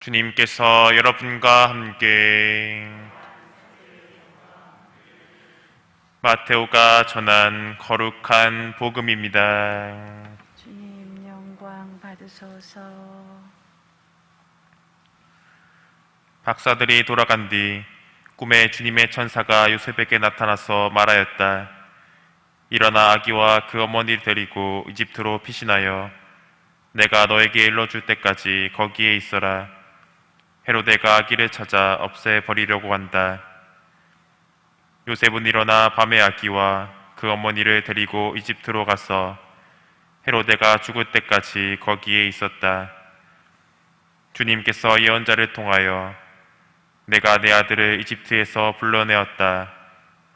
주님께서 여러분과 함께 마테오가 전한 거룩한 복음입니다. 주님 영광 받으소서. 박사들이 돌아간 뒤 꿈에 주님의 천사가 요셉에게 나타나서 말하였다. 일어나 아기와 그 어머니를 데리고 이집트로 피신하여 내가 너에게 일러줄 때까지 거기에 있어라. 헤로데가 아기를 찾아 없애버리려고 한다. 요셉은 일어나 밤에 아기와 그 어머니를 데리고 이집트로 가서 헤로데가 죽을 때까지 거기에 있었다. 주님께서 예언자를 통하여 내가 내 아들을 이집트에서 불러내었다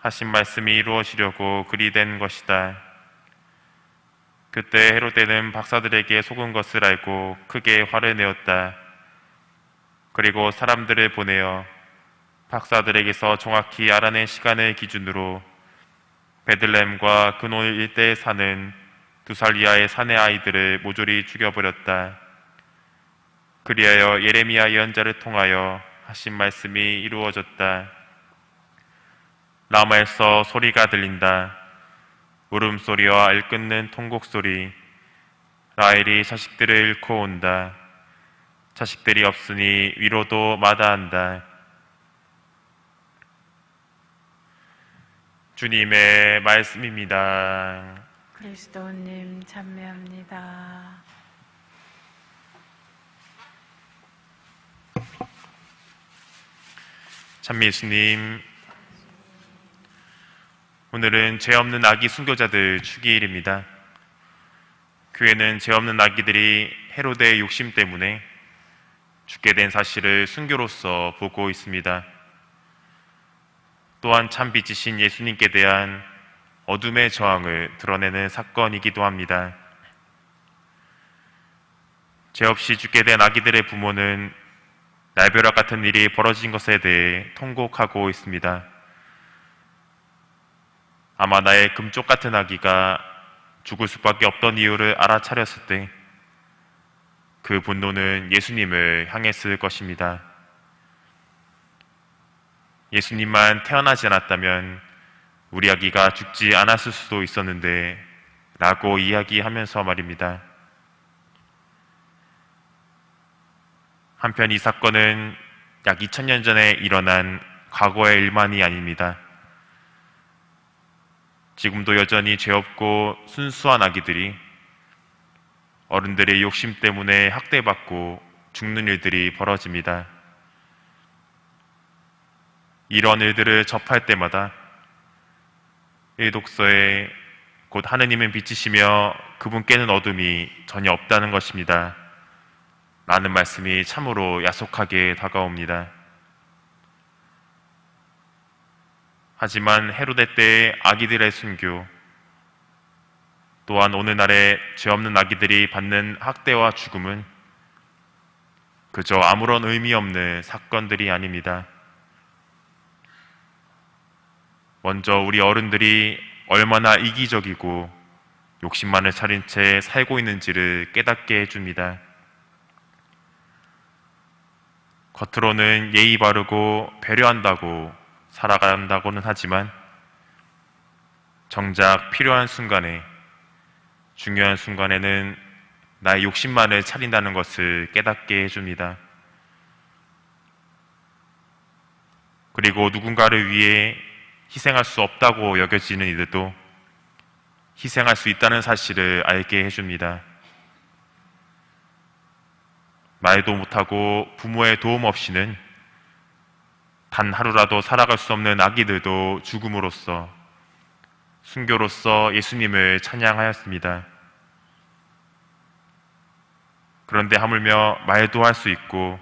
하신 말씀이 이루어지려고 그리 된 것이다. 그때 헤로데는 박사들에게 속은 것을 알고 크게 화를 내었다. 그리고 사람들을 보내어 박사들에게서 정확히 알아낸 시간을 기준으로 베들레헴과 근원 일대에 사는 2살 이하의 사내 아이들을 모조리 죽여버렸다. 그리하여 예레미야 예언자를 통하여 하신 말씀이 이루어졌다. 라마에서 소리가 들린다. 울음소리와 알끓는 통곡소리. 라헬이 자식들을 잃고 온다. 자식들이 없으니 위로도 마다한다. 주님의 말씀입니다. 그리스도님 찬미합니다. 찬미 예수님, 오늘은 죄 없는 아기 순교자들 축일입니다. 교회는 죄 없는 아기들이 헤로데의 욕심 때문에 죽게 된 사실을 순교로서 보고 있습니다. 또한 참 빛이신 예수님께 대한 어둠의 저항을 드러내는 사건이기도 합니다. 죄 없이 죽게 된 아기들의 부모는 날벼락 같은 일이 벌어진 것에 대해 통곡하고 있습니다. 아마 나의 금쪽 같은 아기가 죽을 수밖에 없던 이유를 알아차렸을 때 그 분노는 예수님을 향했을 것입니다. 예수님만 태어나지 않았다면 우리 아기가 죽지 않았을 수도 있었는데 라고 이야기하면서 말입니다. 한편 이 사건은 약 2000년 전에 일어난 과거의 일만이 아닙니다. 지금도 여전히 죄 없고 순수한 아기들이 어른들의 욕심 때문에 학대받고 죽는 일들이 벌어집니다. 이런 일들을 접할 때마다 이 독서에 곧 하느님은 빛이시며 그분께는 어둠이 전혀 없다는 것입니다 라는 말씀이 참으로 야속하게 다가옵니다. 하지만 헤로데 때의 아기들의 순교, 또한 오늘날의 죄 없는 아기들이 받는 학대와 죽음은 그저 아무런 의미 없는 사건들이 아닙니다. 먼저 우리 어른들이 얼마나 이기적이고 욕심만을 차린 채 살고 있는지를 깨닫게 해줍니다. 겉으로는 예의 바르고 배려한다고 살아간다고는 하지만 정작 필요한 순간에, 중요한 순간에는 나의 욕심만을 차린다는 것을 깨닫게 해줍니다. 그리고 누군가를 위해 희생할 수 없다고 여겨지는 이들도 희생할 수 있다는 사실을 알게 해줍니다. 말도 못하고 부모의 도움 없이는 단 하루라도 살아갈 수 없는 아기들도 죽음으로써, 순교로서 예수님을 찬양하였습니다. 그런데 하물며 말도 할 수 있고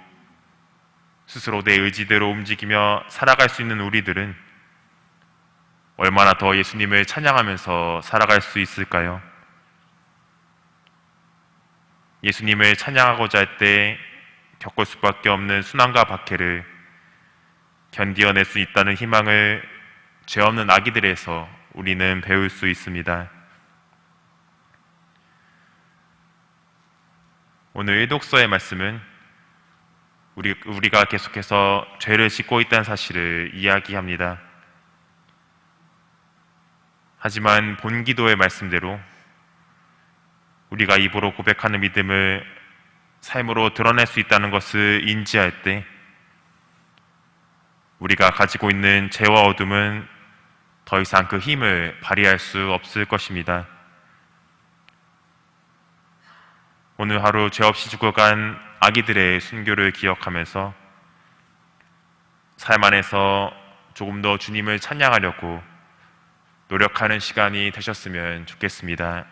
스스로 내 의지대로 움직이며 살아갈 수 있는 우리들은 얼마나 더 예수님을 찬양하면서 살아갈 수 있을까요? 예수님을 찬양하고자 할 때 겪을 수밖에 없는 순환과 박해를 견디어낼 수 있다는 희망을 죄 없는 아기들에서 우리는 배울 수 있습니다. 오늘 1독서의 말씀은 우리가 계속해서 죄를 짓고 있다는 사실을 이야기합니다. 하지만 본기도의 말씀대로 우리가 입으로 고백하는 믿음을 삶으로 드러낼 수 있다는 것을 인지할 때 우리가 가지고 있는 죄와 어둠은 더 이상 그 힘을 발휘할 수 없을 것입니다. 오늘 하루 죄 없이 죽어간 아기들의 순교를 기억하면서 삶 안에서 조금 더 주님을 찬양하려고 노력하는 시간이 되셨으면 좋겠습니다.